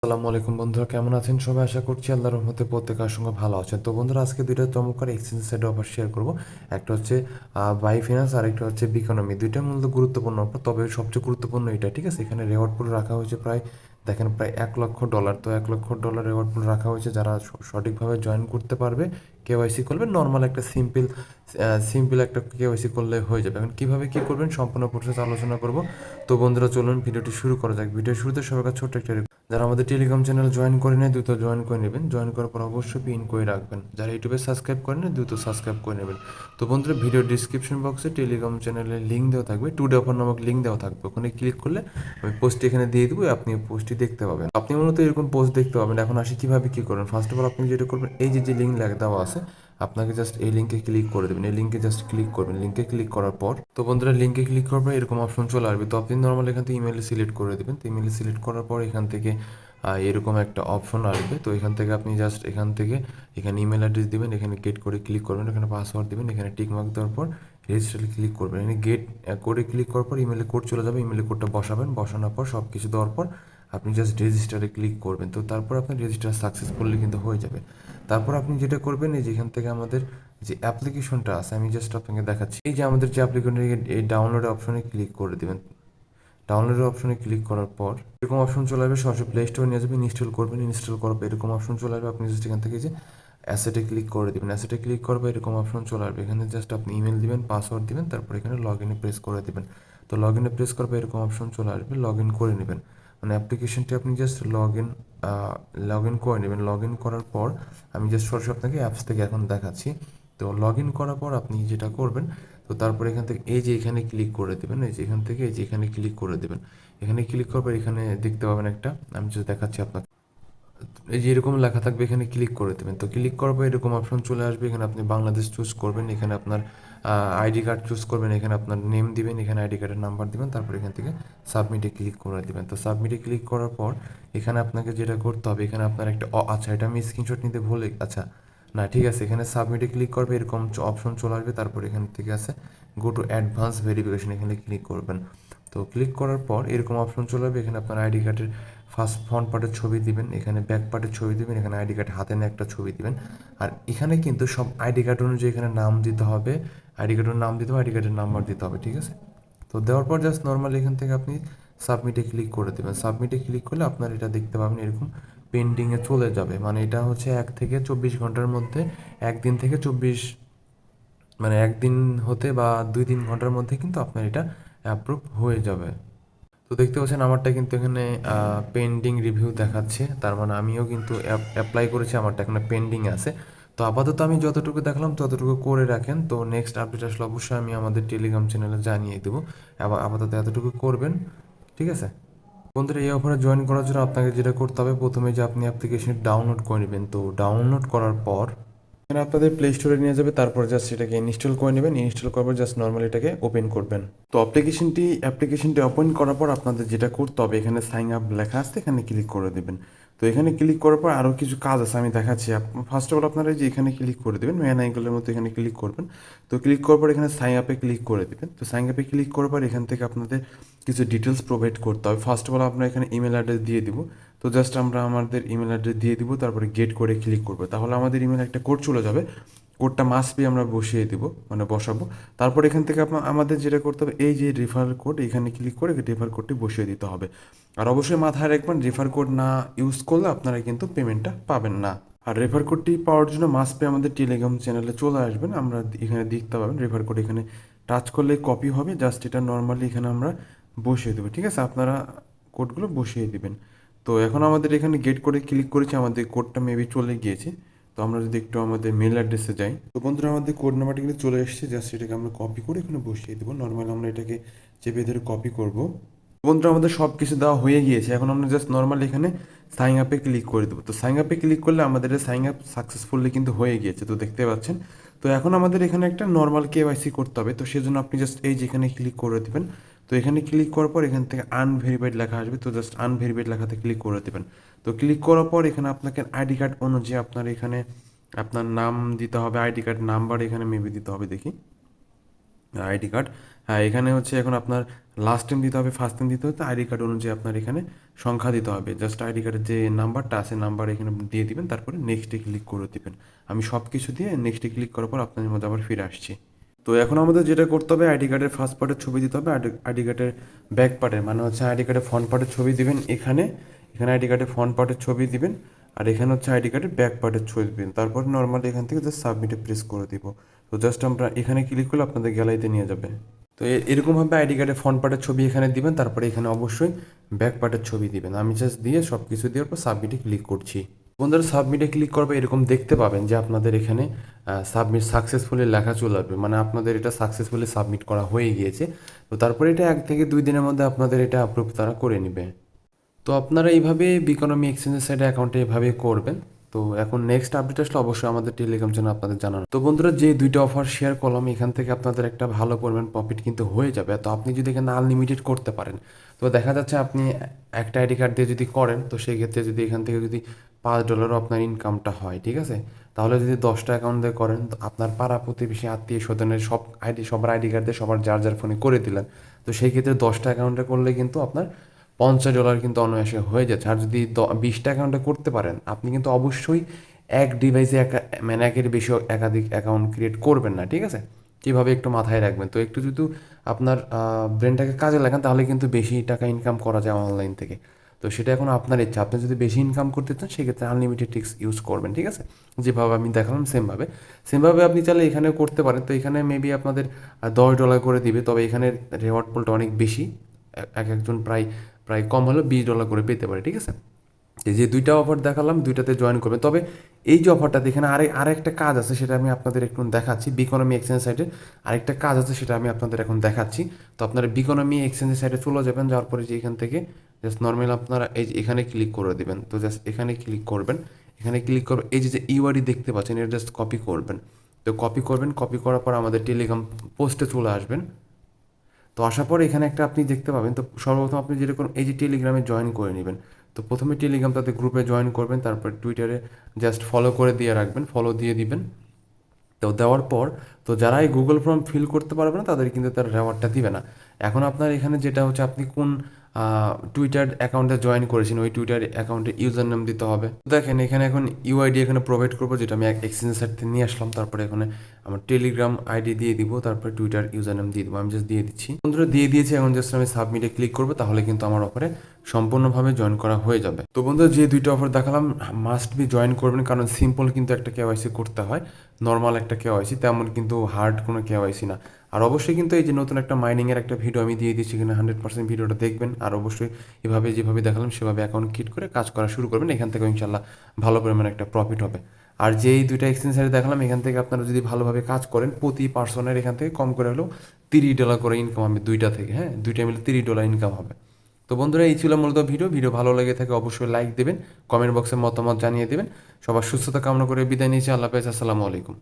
আসসালামু আলাইকুম বন্ধুরা, কেমন আছেন সবাই? আশা করছি আল্লাহর রহমতে প্রত্যেকের সঙ্গে ভালো আছেন। তো বন্ধুরা, আজকে দুইটা চমৎকার এক্সচেঞ্জ সাইড অফার শেয়ার করব। একটা হচ্ছে বাই ফিনান্স আর একটা হচ্ছে বিকোনমি। দুইটা মূলত গুরুত্বপূর্ণ offer, তবে সবচেয়ে গুরুত্বপূর্ণ এটা, ঠিক আছে? এখানে রেওয়ার্ড পুল রাখা হয়েছে প্রায়, দেখেন, প্রায় $1,00,000। তো $1,00,000 রেওয়ার্ড পুল রাখা হয়েছে। যারা সঠিকভাবে জয়েন করতে পারবে, কেওয়াইসি করবে, নর্মাল একটা সিম্পল একটা কেওয়াইসি করলে হয়ে যাবে। এখন কীভাবে কী করবেন সম্পূর্ণ প্রসেস আলোচনা করব। তো বন্ধুরা, চলুন ভিডিওটি শুরু করা যাক। ভিডিও শুরুতে সবার কাছে ছোট্ট একটা, যারা আমাদের টেলিগ্রাম চ্যানেল জয়েন করে নেয় দ্রুত জয়েন করে নেবেন। জয়েন করার পর অবশ্যই পিন করে রাখবেন। যারা ইউটিউবে সাবস্ক্রাইব করেন না দ্রুত সাবস্ক্রাইব করে নেবেন। তো বন্ধুরা, ভিডিও ডিসক্রিপশন বক্সে টেলিগ্রাম চ্যানেলের লিঙ্ক দেওয়া থাকবে, টুডে অফার নামক লিঙ্ক দেওয়া থাকবে। ওখানে ক্লিক করলে আমি পোস্টটি এখানে দিয়ে দেবো, আপনি পোস্টটি দেখতে পাবেন। আপনি মূলত এরকম পোস্ট দেখতে পাবেন। এখন আসি কীভাবে কী করবেন। ফার্স্ট অফ অল আপনি যেটা করবেন, এই যে লিঙ্ক দেওয়া আছে, আপনাকে জাস্ট এই লিঙ্কে ক্লিক করে দেবেন। এই লিঙ্কে জাস্ট ক্লিক করবেন। লিঙ্কে ক্লিক করার পর, তো বন্ধুরা, লিঙ্কে ক্লিক করার পর এরকম অপশন চলে আসবে। তো আপনি নর্মাল এখান থেকে ইমেল সিলেক্ট করে দেবেন। তো ইমেল সিলেক্ট করার পর এখান থেকে এরকম একটা অপশন আসবে। তো এখান থেকে আপনি জাস্ট এখানে ইমেল অ্যাড্রেস দিবেন, এখানে গেট করে ক্লিক করবেন, এখানে পাসওয়ার্ড দিবেন, এখানে টিক মার্ক দেওয়ার পর রেজিস্টারে ক্লিক করবেন। এখানে গেট করে ক্লিক করার পর ইমেলে কোড চলে যাবে। ইমেলে কোডটা বসাবেন। বসানোর পর সব কিছু দেওয়ার পর আপনি জাস্ট রেজিস্টারে ক্লিক করবেন। তো তারপর আপনার রেজিস্টার সাকসেসফুলি কিন্তু হয়ে যাবে। তারপর আপনি যেটা করবেন, এই যে এখান থেকে আমাদের যে অ্যাপ্লিকেশনটা আছে, আমি জাস্ট আপনাকে দেখাচ্ছি। এই যে আমাদের যে অ্যাপ্লিকেশন, এই ডাউনলোড অপশনে ক্লিক করে দেবেন। ডাউনলোডের অপশনে ক্লিক করার পর এরকম অপশন চলে আসবে। সরাসরি প্লে স্টোরে নিয়ে যাবেন, ইনস্টল করবেন। ইনস্টল করার পর এরকম অপশন চলে আসবে। আপনি জাস্ট এখান থেকে যে অ্যাসেটে ক্লিক করে দেবেন। অ্যাসেটে ক্লিক করবে, এরকম অপশন চলে আসবে। এখানে জাস্ট আপনি ইমেল দিবেন, পাসওয়ার্ড দিবেন, তারপর এখানে লগ ইনে প্রেস করে দেবেন। তো লগ ইনে প্রেস করবে, এরকম অপশন চলে আসবে। লগ ইন করে নেবেন, মানে অ্যাপ্লিকেশনটি আপনি জাস্ট লগ ইন করে নেবেন। লগ ইন করার পর আমি জাস্ট সরাসরি আপনাকে অ্যাপস থেকে এখন দেখাচ্ছি। তো লগ ইন করার পর আপনি যেটা করবেন, তো তারপর এখান থেকে এই যে এখানে ক্লিক করে দেবেন। এই যে এখান থেকে এই যে এখানে ক্লিক করে দেবেন। এখানে ক্লিক করার পর এখানে দেখতে পাবেন একটা, আমি just দেখাচ্ছি আপনাকে। এই যে এরকম লেখা থাকবে, এখানে ক্লিক করে দেবেন। তো ক্লিক করার পর এরকম অপশন চলে আসবে। এখানে আপনি বাংলাদেশ চুজ করবেন, এখানে আপনার আইডি কার্ড চুজ করবেন, এখানে আপনার নেম দিবেন, এখানে আইডি কার্ডের নাম্বার দিবেন, তারপর এখান থেকে সাবমিটে ক্লিক করে দিবেন। তো সাবমিটে ক্লিক করার পর এখানে আপনাকে যেটা করতে হবে, এখানে আপনার একটা আচ্ছা, এটা আমি স্ক্রিনশট নিতে ভুলে, আচ্ছা না, ঠিক আছে, এখানে সাবমিটে ক্লিক করবে, এরকম অপশন চলে আসবে। তারপর এখান থেকে আছে গো টু অ্যাডভান্স ভেরিফিকেশন, এখানে ক্লিক করবেন। তো ক্লিক করার পর এরকম অপশন চলে আসবে। এখানে আপনার আইডি কার্ডের ফার্স্ট ফ্রন্ট পার্টের ছবি দিবেন, এখানে ব্যাক পার্টের ছবি দিবেন, এখানে আইডি কার্ড হাতে নিয়ে একটা ছবি দিবেন। আর এখানে কিন্তু সব আইডি কার্ড অনুযায়ী এখানে নাম দিতে হবে। আইডি কার্ডের নাম দিতে হবে, আইডি কার্ডের নাম্বার দিতে হবে, ঠিক আছে? তো দেওয়ার পর জাস্ট নর্মালি এখান থেকে আপনি সাবমিটে ক্লিক করে দেবেন। সাবমিটে ক্লিক করলে আপনার এটা দেখতে পাবেন এরকম পেন্ডিংয়ে চলে যাবে। মানে এটা হচ্ছে 1 থেকে 24 ঘন্টার মধ্যে, একদিন থেকে 24, মানে একদিন হতে বা 2-3 ঘন্টার মধ্যে কিন্তু আপনার এটা অ্যাপ্রুভ হয়ে যাবে। তো দেখতে পাচ্ছেন আমারটা কিন্তু এখানে পেন্ডিং রিভিউ দেখাচ্ছে। তার মানে আমিও কিন্তু অ্যাপ্লাই করেছি, আমারটা এখানে পেন্ডিং আছে। তো আপাতত আমি যতটুকু দেখলাম ততটুকু করে রাখেন। তো নেক্সট আপডেট আসলে অবশ্যই আমি আমাদের টেলিগ্রাম চ্যানেলে জানিয়ে দেবো। আপাতত এতটুকু করবেন, ঠিক আছে? বন্ধুরা, এই অফারে জয়েন করার জন্য আপনাকে যেটা করতে হবে, প্রথমে যে আপনি অ্যাপ্লিকেশন ডাউনলোড করে নেবেন। তো ডাউনলোড করার পর এখানে আপনাদের প্লে স্টোরে নিয়ে যাবে। তারপর জাস্ট এটাকে ইনস্টল করে নেবেন। ইনস্টল করার পর জাস্ট নর্মালি এটাকে ওপেন করবেন। তো অ্যাপ্লিকেশনটি ওপেন করার পর আপনাদের যেটা করতে হবে, এখানে সাইন আপ লেখা আছে, এখানে ক্লিক করে দেবেন। তো এখানে ক্লিক করার পর আরও কিছু কাজ আছে, আমি দেখাচ্ছি। ফার্স্ট অফ অল আপনারা যে এখানে ক্লিক করে দেবেন, ম্যান আইকনের মতো এখানে ক্লিক করবেন। তো ক্লিক করার পর এখানে সাইন আপে ক্লিক করে দেবেন। তো সাইন আপে ক্লিক করার পর এখান থেকে আপনাদের কিছু ডিটেলস প্রোভাইড করতে হবে। ফার্স্ট অফ অল আমরা এখানে ইমেল অ্যাড্রেস দিয়ে দিব। তো জাস্ট আমরা আমাদের ইমেল অ্যাড্রেস দিয়ে দিব, তারপরে গেট করে ক্লিক করবো। তাহলে আমাদের ইমেল একটা কোড চলে যাবে। কোডটা মাস্ট বি আমরা বসিয়ে দিব, মানে বসাবো। তারপর এখান থেকে আমাদের যেটা করতে হবে, এই যে রেফার কোড, এখানে ক্লিক করে রেফার কোডটি বসিয়ে দিতে হবে। আর অবশ্যই মাথায় রাখবেন, রেফার কোড না ইউজ করলে আপনারা কিন্তু পেমেন্টটা পাবেন না। আর রেফার কোডটি পাওয়ার জন্য মাস্ট বি আমাদের টেলিগ্রাম চ্যানেলে চলে আসবেন। আমরা এখানে দেখতে পাবেন রেফার কোড, এখানে টাচ করলে কপি হবে। জাস্ট এটা নর্মালি এখানে আমরা বসিয়ে দেবো, ঠিক আছে? আপনারা কোডগুলো বসিয়ে দিবেন। তো এখন আমাদের এখানে গেট করে ক্লিক করেছি, আমাদের কোডটা মেবি চলে গিয়েছে। তো আমরা যদি একটু আমাদের মেল অ্যাড্রেসে যাই, তো বন্ধুরা আমাদের কোড নাম্বারটা কিন্তু চলে এসেছে। জাস্ট এটাকে আমরা কপি করে এখানে বসিয়ে দেবো। নর্মালি আমরা এটাকে চেপে ধরে কপি করব। বন্ধুরা, আমাদের সব কিছু দেওয়া হয়ে গিয়েছে। এখন আমরা জাস্ট নর্মালি এখানে সাইন আপে ক্লিক করে দেবো। তো সাইন আপে ক্লিক করলে আমাদের সাইন আপ সাকসেসফুলি কিন্তু হয়ে গিয়েছে, তো দেখতে পাচ্ছেন। তো এখন আমাদের এখানে একটা নর্মাল কেওয়াইসি করতে হবে। তো সেজন্য আপনি জাস্ট এই যে এখানে ক্লিক করে দেবেন। তো এখানে ক্লিক করার পর এখান থেকে আনভেরিফাইড লেখা আসবে। তো জাস্ট আনভেরিফাইড লেখাতে ক্লিক করে দেবেন। তো ক্লিক করার পর এখানে আপনাকে আইডি কার্ড অনুযায়ী আপনার এখানে আপনার নাম দিতে হবে, আইডি কার্ড নাম্বার এখানে মেবি দিতে হবে, দেখি। ID card. হ্যাঁ, এখানে হচ্ছে এখন আপনার লাস্ট টাইম দিতে হবে, ফার্স্ট টাইম দিতে হবে, তো আইডি কার্ড অনুযায়ী আপনার এখানে সংখ্যা দিতে হবে। জাস্ট আইডি কার্ডের যে নাম্বারটা আছে, নাম্বার এখানে দিয়ে দিবেন, তারপরে নেক্সটে ক্লিক করে দিবেন। আমি সব কিছু দিয়ে নেক্সটে ক্লিক করার পর আপনাদের মধ্যে আবার ফিরে আসছি। তো এখন আমাদের যেটা করতে হবে, আইডি কার্ডের ফার্স্ট পার্টের ছবি দিতে হবে, আইডি কার্ডের ব্যাক পার্টের মানে হচ্ছে আইডি কার্ডের ফ্রন্ট পার্টের ছবি দিবেন এখানে, এখানে আইডি কার্ডের ফ্রন্ট পার্টের ছবি দিবেন, আর এখানে হচ্ছে আইডি কার্ডের ব্যাক পার্টের ছবি দিবেন। তারপর নর্মালি এখান থেকে জাস্ট সাবমিটে প্রেস করে দিব। তো জাস্ট আমরা এখানে ক্লিক করলে আপনাদের গ্যালারিতে নিয়ে যাবে। তো এরকমভাবে আইডি কার্ডের ফ্রন্ট পার্টের ছবি এখানে দিবেন, তারপরে এখানে অবশ্যই ব্যাক পার্টের ছবি দিবেন। আমি জাস্ট দিয়ে সব কিছু দেওয়ার পর সাবমিটে ক্লিক করছি। বন্ধুরা সাবমিটে ক্লিক করবে এরকম দেখতে পাবেন যে আপনাদের এখানে সাবমিট সাকসেসফুলি লেখা চলে আসবে, মানে আপনাদের এটা সাকসেসফুলি সাবমিট করা হয়ে গিয়েছে। তো তারপরে এটা 1 থেকে 2 দিনের মধ্যে আপনাদের এটা অ্যাপ্রুভ তারা করে নেবে। তো আপনারা এইভাবে বিকনমি এক্সচেঞ্জের সাইডে অ্যাকাউন্টে এভাবে করবেন। তো এখন নেক্সট আপডেট আসলে অবশ্যই আমাদের টেলিগ্রাম চ্যানেল আপনাদের জানানো। তো বন্ধুরা যে দুইটা অফার শেয়ার করলাম এখান থেকে আপনাদের একটা ভালো পরিমাণ প্রফিট কিন্তু হয়ে যাবে। তো আপনি যদি এখানে আনলিমিটেড করতে পারেন, তো দেখা যাচ্ছে আপনি একটা আইডি কার্ড দিয়ে যদি করেন, তো সেই ক্ষেত্রে যদি এখান থেকে যদি $5 আপনার ইনকামটা হয়, ঠিক আছে, তাহলে যদি 10টা অ্যাকাউন্ট দিয়ে করেন, তো আপনার পাড়া প্রতিবেশী আত্মীয় স্বজনের সবার আইডি কার্ড দিয়ে সবার যার যার ফোনে করে দিলেন। তো সেই ক্ষেত্রে 10টা অ্যাকাউন্টে করলে কিন্তু আপনার $50 কিন্তু অনায়াসে হয়ে যাচ্ছে। আর যদি 20টা অ্যাকাউন্টে করতে পারেন, আপনি কিন্তু অবশ্যই এক ডিভাইসে মানে একের বেশি একাধিক অ্যাকাউন্ট ক্রিয়েট করবেন না, ঠিক আছে। যেভাবে একটু মাথায় রাখবেন। তো একটু যদি আপনার ব্রেনটাকে কাজে লাগান, তাহলে কিন্তু বেশি টাকা ইনকাম করা যায় অনলাইন থেকে। তো সেটা এখন আপনার ইচ্ছা। আপনি যদি বেশি ইনকাম করতে চান, সেক্ষেত্রে আনলিমিটেড ট্রিক্স ইউজ করবেন, ঠিক আছে। যেভাবে আমি দেখালাম সেমভাবে আপনি চাইলে এখানেও করতে পারেন। তো এখানে মেবি আপনাদের $10 করে দিবে, তবে এখানে রেওয়ার্ড পুলটা অনেক বেশি। এক একজন প্রায় প্রায় কম হলেও $20 করে পেতে পারে, ঠিক আছে। এই যে দুইটা অফার দেখালাম, দুইটাতে জয়েন করবে। তবে এই যে অফারটাতে এখানে আরেকটা কাজ আছে, সেটা আমি আপনাদের একটু দেখাচ্ছি। বিকনমি এক্সচেঞ্জ সাইটে আরেকটা কাজ আছে, সেটা আমি আপনাদের এখন দেখাচ্ছি। তো আপনারা বিকনমি এক্সচেঞ্জের সাইটে চলে যাবেন, যাওয়ার পরে যে এখান থেকে জাস্ট নর্মাল আপনারা এই যে এখানে ক্লিক করে দেবেন। তো জাস্ট এখানে ক্লিক করবেন, এখানে ক্লিক করবেন, এই যে ইউআরডি দেখতে পাচ্ছেন, এটা জাস্ট কপি করবেন। তো কপি করবেন, কপি করার পর আমাদের টেলিগ্রাম পোস্টে চলে আসবেন। তো আসার পর এখানে একটা আপনি দেখতে পাবেন। তো সর্বপ্রথম আপনি যেরকম এই যে টেলিগ্রামে জয়েন করে নেবেন। তো প্রথমে টেলিগ্রাম তাদের গ্রুপে জয়েন করবেন, তারপর টুইটারে জাস্ট ফলো করে দিয়ে রাখবেন, ফলো দিয়ে দিবেন। তো দেওয়ার পর তো যারা এই গুগল ফর্ম ফিল করতে পারবে না, তাদের কিন্তু তার রেওয়ার্ডটা দিবে না। এখন আপনার এখানে যেটা হচ্ছে, আপনি কোন টুইটার অ্যাকাউন্টে জয়েন করেছেন, ওই টুইটার অ্যাকাউন্টে ইউজার নেম দিতে হবে। দেখেন এখানে এখন ইউআইডি এখানে প্রোভাইড করবো, যেটা আমি এক্সচেঞ্জ সাইট থেকে নিয়ে আসলাম। তারপরে এখানে আমার টেলিগ্রাম আইডি দিয়ে দিব, তারপরে টুইটার ইউজার নেম দিয়ে দিব। আমি জাস্ট দিয়ে দিচ্ছি, বন্ধুরা দিয়ে দিয়েছি। এখন জাস্ট আমি সাবমিটে ক্লিক করবো, তাহলে কিন্তু আমার অফারে সম্পূর্ণভাবে জয়েন করা হয়ে যাবে। তো বন্ধুরা যে দুইটা অফার দেখালাম, মাস্ট বি জয়েন করবেন, কারণ সিম্পল কিন্তু একটা কেওয়াইসি করতে হয়, নর্মাল একটা কেওয়াইসি, তেমন কিন্তু হার্ড কোনো কেওয়াইসি না। আর অবশ্যই কিন্তু এই যে নতুন একটা মাইনিংয়ের একটা ভিডিও আমি দিয়ে দিচ্ছি, এখানে 100% ভিডিওটা দেখবেন। আর অবশ্যই এভাবে যেভাবে দেখালাম সেভাবে অ্যাকাউন্ট ক্রিয়েট করে কাজ করা শুরু করবেন, এখান থেকে ইনশাল্লাহ ভালো পরিমাণে একটা প্রফিট হবে। আর যেই দুইটা এক্সচেঞ্জ সাইট দেখালাম, এখান থেকে আপনারা যদি ভালোভাবে কাজ করেন, প্রতি পার্সনের এখান থেকে কম করে হলেও $30 করে ইনকাম হবে দুইটা থেকে। হ্যাঁ, দুইটা মিলে $30 ইনকাম হবে। তো বন্ধুরা এই ছিল মূলত ভিডিও ভালো লেগে থাকে অবশ্যই লাইক দেবেন, কমেন্ট বক্সে মতামত জানিয়ে দেবেন। সবার সুস্থতা কামনা করে বিদায় নিয়েছি। আল্লাহ হাফেজ, আসসালামু আলাইকুম।